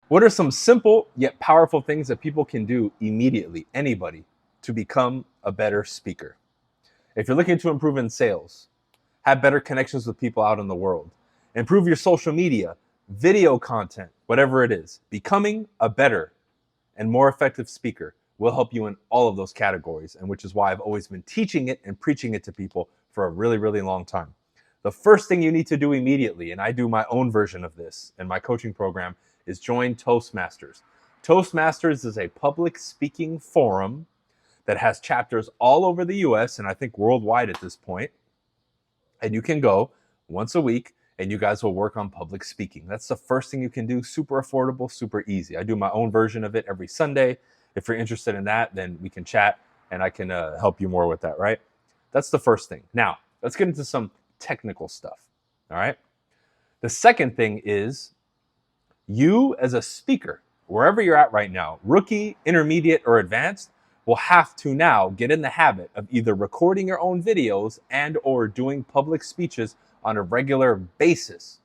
What are some simple yet powerful things that people can do immediately, anybody, to become a better speaker? If you're looking to improve in sales, have better connections with people out in the world, improve your social media, video content, whatever it is, becoming a better and more effective speaker will help you in all of those categories, and which is why I've always been teaching it and preaching it to people for a really, really long time. The first thing you need to do immediately, and I do my own version of this in my coaching program, is join Toastmasters. Toastmasters is a public speaking forum that has chapters all over the US and I think worldwide at this point. And you can go once a week and you guys will work on public speaking. That's the first thing you can do. Super affordable, super easy. I do my own version of it every Sunday. If you're interested in that, then we can chat and I can help you more with that, right? That's the first thing. Now, let's get into some technical stuff, all right? The second thing is you as a speaker, wherever you're at right now, rookie, intermediate, or advanced, will have to now get in the habit of either recording your own videos and or doing public speeches on a regular basis.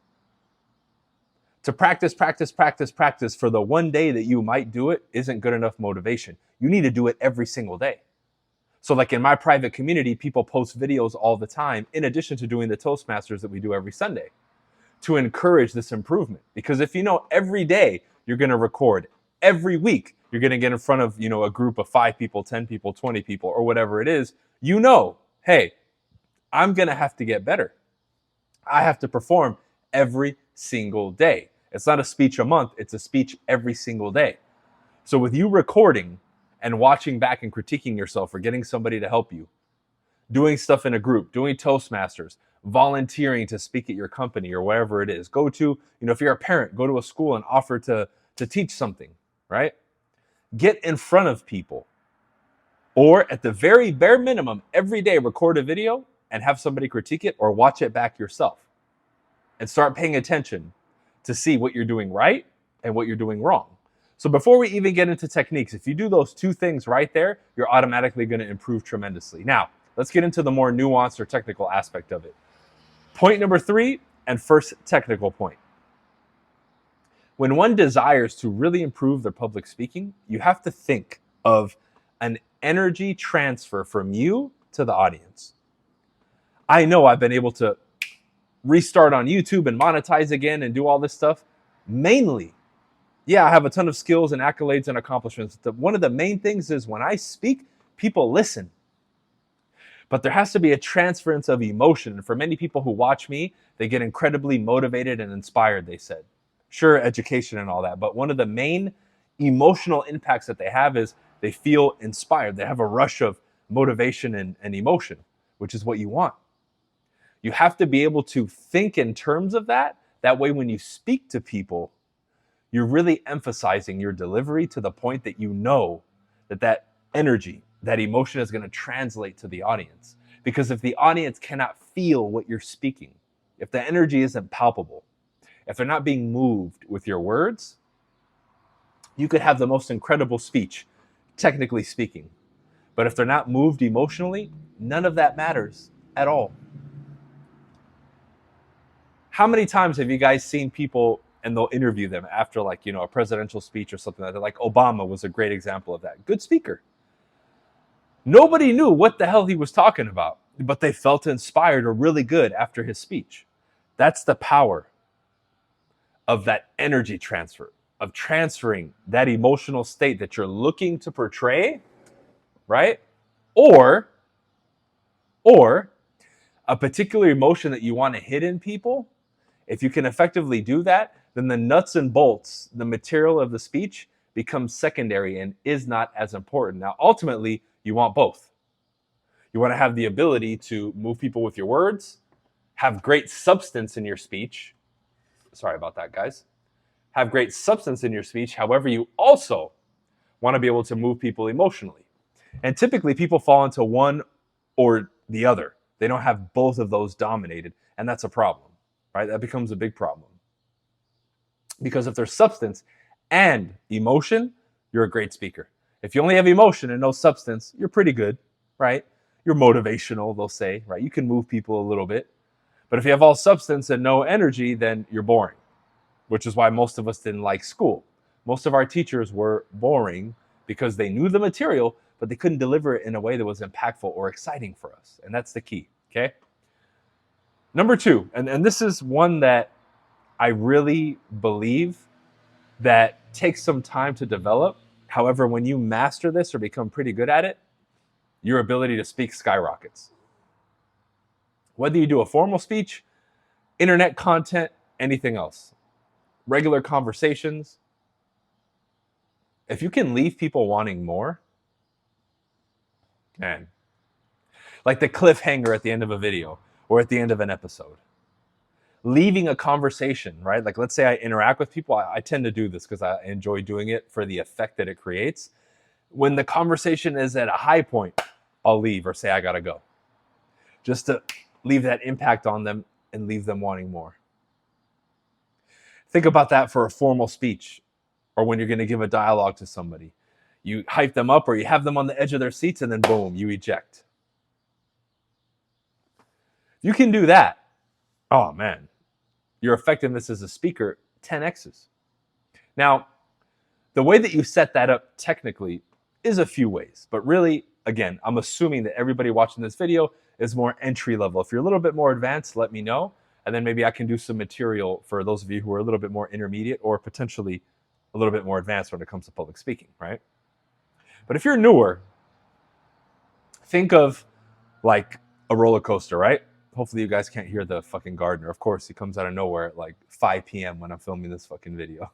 To practice for the one day that you might do it isn't good enough motivation. You need to do it every single day. So like in my private community, people post videos all the time in addition to doing the Toastmasters that we do every Sunday to encourage this improvement. Because if you know every day you're going to record, every week you're going to get in front of, a group of 5 people, 10 people, 20 people, or whatever it is, hey, I'm going to have to get better. I have to perform every single day. It's not a speech a month, it's a speech every single day. So with you recording and watching back and critiquing yourself or getting somebody to help you, doing stuff in a group, doing Toastmasters, volunteering to speak at your company or wherever it is, go to, if you're a parent, go to a school and offer to teach something, right? Get in front of people. Or at the very bare minimum, every day record a video and have somebody critique it or watch it back yourself. And start paying attention to see what you're doing right and what you're doing wrong. So before we even get into techniques, if you do those 2 things right there, you're automatically going to improve tremendously. Now, let's get into the more nuanced or technical aspect of it. Point number 3 and first technical point. When one desires to really improve their public speaking, you have to think of an energy transfer from you to the audience. I know I've been able to restart on YouTube and monetize again and do all this stuff. Mainly, I have a ton of skills and accolades and accomplishments. One of the main things is when I speak, people listen. But there has to be a transference of emotion. And for many people who watch me, they get incredibly motivated and inspired, they said. Sure, education and all that. But one of the main emotional impacts that they have is they feel inspired. They have a rush of motivation and emotion, which is what you want. You have to be able to think in terms of that. That way, when you speak to people, you're really emphasizing your delivery to the point that you know that energy, that emotion is going to translate to the audience. Because if the audience cannot feel what you're speaking, if the energy isn't palpable, if they're not being moved with your words, you could have the most incredible speech, technically speaking. But if they're not moved emotionally, none of that matters at all. How many times have you guys seen people and they'll interview them after a presidential speech or something like that? Like Obama was a great example of that. Good speaker. Nobody knew what the hell he was talking about, but they felt inspired or really good after his speech. That's the power of that energy transfer, of transferring that emotional state that you're looking to portray, right? Or a particular emotion that you want to hit in people. If you can effectively do that, then the nuts and bolts, the material of the speech becomes secondary and is not as important. Now, ultimately, you want both. You want to have the ability to move people with your words, have great substance in your speech. Sorry about that, guys. Have great substance in your speech. However, you also want to be able to move people emotionally. And typically, people fall into one or the other. They don't have both of those dominated, and that's a problem, right? That becomes a big problem. Because if there's substance and emotion, you're a great speaker. If you only have emotion and no substance, you're pretty good, right? You're motivational, they'll say, right? You can move people a little bit. But if you have all substance and no energy, then you're boring, which is why most of us didn't like school. Most of our teachers were boring because they knew the material, but they couldn't deliver it in a way that was impactful or exciting for us. And that's the key, okay? Number two, and this is one that I really believe that takes some time to develop. However, when you master this or become pretty good at it, your ability to speak skyrockets. Whether you do a formal speech, internet content, anything else, regular conversations, if you can leave people wanting more, man, like the cliffhanger at the end of a video or at the end of an episode, leaving a conversation, right? Like, let's say I interact with people. I tend to do this because I enjoy doing it for the effect that it creates. When the conversation is at a high point, I'll leave or say I gotta go, just to leave that impact on them and leave them wanting more. Think about that for a formal speech or when you're going to give a dialogue to somebody. You hype them up or you have them on the edge of their seats and then boom, you eject. You can do that. Oh man, your effectiveness as a speaker 10x's. Now, the way that you set that up technically is a few ways, but really, again, I'm assuming that everybody watching this video is more entry level. If you're a little bit more advanced, let me know. And then maybe I can do some material for those of you who are a little bit more intermediate or potentially a little bit more advanced when it comes to public speaking, right? But if you're newer, think of like a roller coaster, right? Hopefully you guys can't hear the fucking gardener. Of course, he comes out of nowhere at like 5 p.m. when I'm filming this fucking video,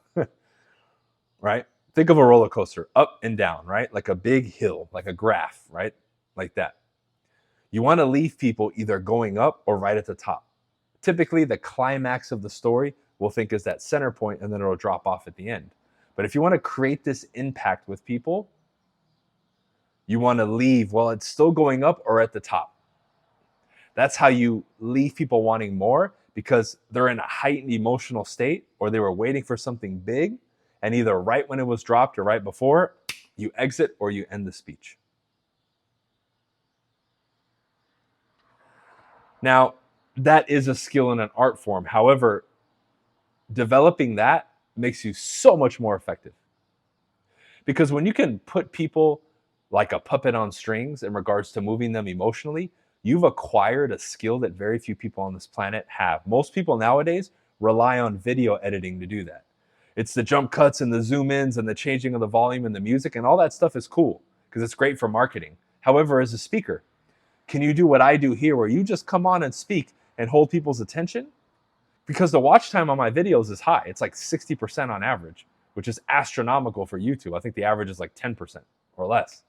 right? Think of a roller coaster, up and down, right? Like a big hill, like a graph, right? Like that. You want to leave people either going up or right at the top. Typically, the climax of the story we'll think is that center point, and then it'll drop off at the end. But if you want to create this impact with people, you want to leave while it's still going up or at the top. That's how you leave people wanting more, because they're in a heightened emotional state or they were waiting for something big, and either right when it was dropped or right before, you exit or you end the speech. Now, that is a skill and an art form. However, developing that makes you so much more effective. Because when you can put people like a puppet on strings in regards to moving them emotionally, you've acquired a skill that very few people on this planet have. Most people nowadays rely on video editing to do that. It's the jump cuts and the zoom ins and the changing of the volume and the music, and all that stuff is cool because it's great for marketing. However, as a speaker, can you do what I do here, where you just come on and speak and hold people's attention? Because the watch time on my videos is high. It's like 60% on average, which is astronomical for YouTube. I think the average is like 10% or less.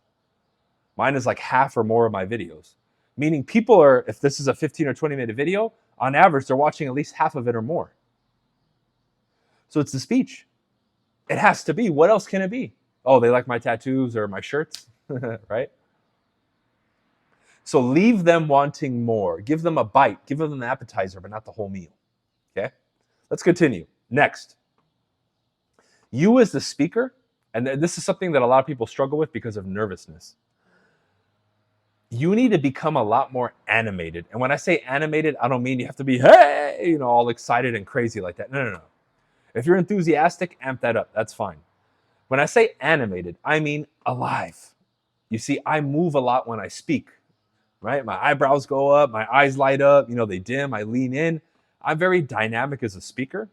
Mine is like half or more of my videos. Meaning people are, if this is a 15 or 20-minute video, on average, they're watching at least half of it or more. So it's the speech. It has to be. What else can it be? Oh, they like my tattoos or my shirts, right? So leave them wanting more. Give them a bite. Give them an appetizer, but not the whole meal. Okay? Let's continue. Next. You as the speaker, and this is something that a lot of people struggle with because of nervousness. You need to become a lot more animated. And when I say animated, I don't mean you have to be, hey, all excited and crazy like that. No. If you're enthusiastic, amp that up. That's fine. When I say animated, I mean alive. You see, I move a lot when I speak, right? My eyebrows go up, my eyes light up, they dim, I lean in. I'm very dynamic as a speaker.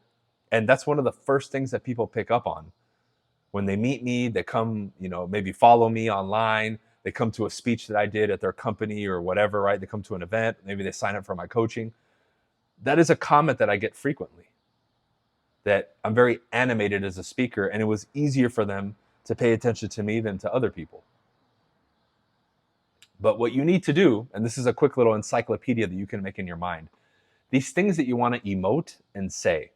And that's one of the first things that people pick up on. When they meet me, they come, maybe follow me online. They come to a speech that I did at their company or whatever, right? They come to an event. Maybe they sign up for my coaching. That is a comment that I get frequently, that I'm very animated as a speaker, and it was easier for them to pay attention to me than to other people. But what you need to do, and this is a quick little encyclopedia that you can make in your mind, these things that you want to emote and say.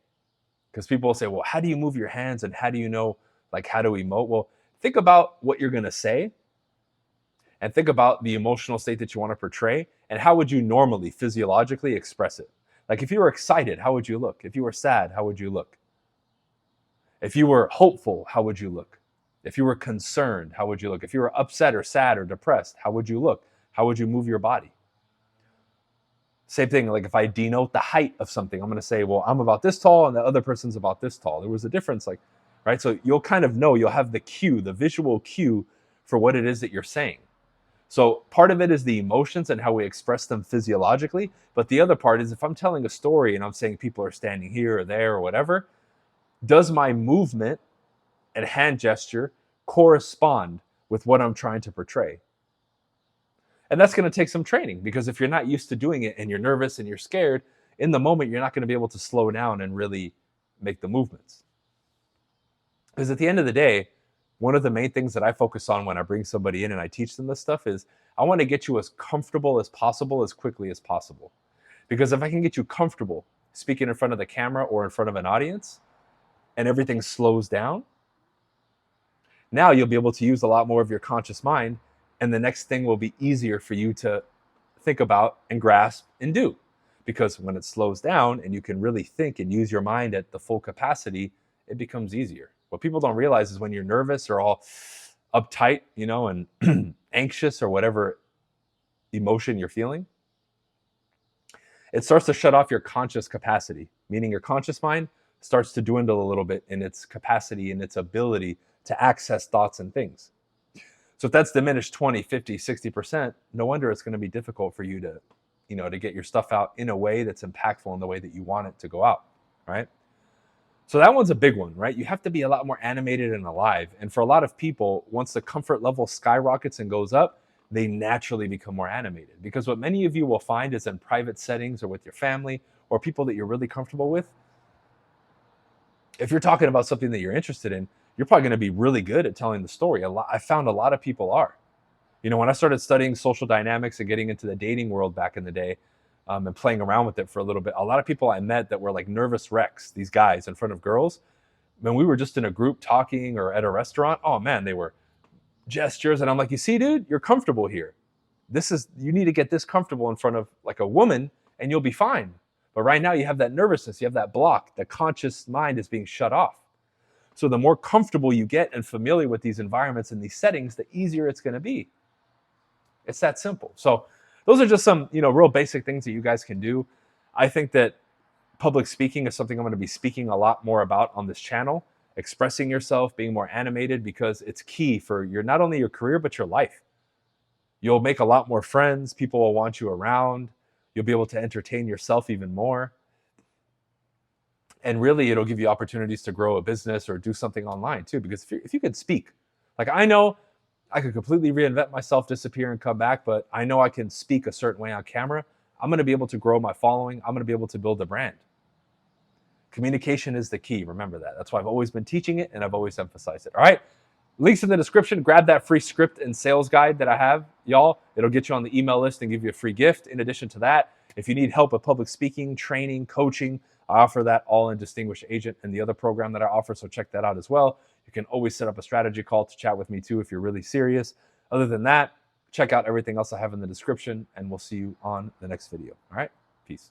Because people will say, well, how do you move your hands and how do you know how to emote? Well, think about what you're going to say and think about the emotional state that you want to portray and how would you normally physiologically express it. Like if you were excited, how would you look? If you were sad, how would you look? If you were hopeful, how would you look? If you were concerned, how would you look? If you were upset or sad or depressed, how would you look? How would you move your body? Same thing, like if I denote the height of something, I'm going to say, well, I'm about this tall and the other person's about this tall. There was a difference. Like right? So you'll kind of know, you'll have the cue, the visual cue for what it is that you're saying. So part of it is the emotions and how we express them physiologically. But the other part is if I'm telling a story and I'm saying people are standing here or there or whatever, does my movement and hand gesture correspond with what I'm trying to portray? And that's going to take some training, because if you're not used to doing it and you're nervous and you're scared, in the moment, you're not going to be able to slow down and really make the movements. Because at the end of the day, one of the main things that I focus on when I bring somebody in and I teach them this stuff is I want to get you as comfortable as possible, as quickly as possible. Because if I can get you comfortable speaking in front of the camera or in front of an audience and everything slows down, now you'll be able to use a lot more of your conscious mind, and the next thing will be easier for you to think about and grasp and do. Because when it slows down and you can really think and use your mind at the full capacity, it becomes easier. What people don't realize is when you're nervous or all uptight, and anxious or whatever emotion you're feeling, it starts to shut off your conscious capacity, meaning your conscious mind starts to dwindle a little bit in its capacity and its ability to access thoughts and things. So if that's diminished 20, 50, 60%, no wonder it's going to be difficult for you to, to get your stuff out in a way that's impactful in the way that you want it to go out, right? So that one's a big one, right? You have to be a lot more animated and alive. And for a lot of people, once the comfort level skyrockets and goes up, they naturally become more animated. Because what many of you will find is in private settings or with your family or people that you're really comfortable with, if you're talking about something that you're interested in, you're probably going to be really good at telling the story. I found a lot of people are. When I started studying social dynamics and getting into the dating world back in the day, and playing around with it for a little bit, a lot of people I met that were like nervous wrecks, these guys in front of girls, when we were just in a group talking or at a restaurant, oh man, they were gestures. And I'm like, you see, dude, you're comfortable here. You need to get this comfortable in front of like a woman and you'll be fine. But right now you have that nervousness, you have that block, the conscious mind is being shut off. So the more comfortable you get and familiar with these environments and these settings, the easier it's going to be. It's that simple. So those are just some, real basic things that you guys can do. I think that public speaking is something I'm going to be speaking a lot more about on this channel. Expressing yourself, being more animated, because it's key for not only your career, but your life. You'll make a lot more friends. People will want you around. You'll be able to entertain yourself even more. And really, it'll give you opportunities to grow a business or do something online too. Because if you could speak, like I know I could completely reinvent myself, disappear and come back, but I know I can speak a certain way on camera. I'm going to be able to grow my following. I'm going to be able to build a brand. Communication is the key. Remember that. That's why I've always been teaching it and I've always emphasized it. All right. Links in the description. Grab that free script and sales guide that I have, y'all. It'll get you on the email list and give you a free gift. In addition to that, if you need help with public speaking, training, coaching, I offer that all in Distinguished Agent and the other program that I offer. So check that out as well. You can always set up a strategy call to chat with me too if you're really serious. Other than that, check out everything else I have in the description and we'll see you on the next video. All right. Peace.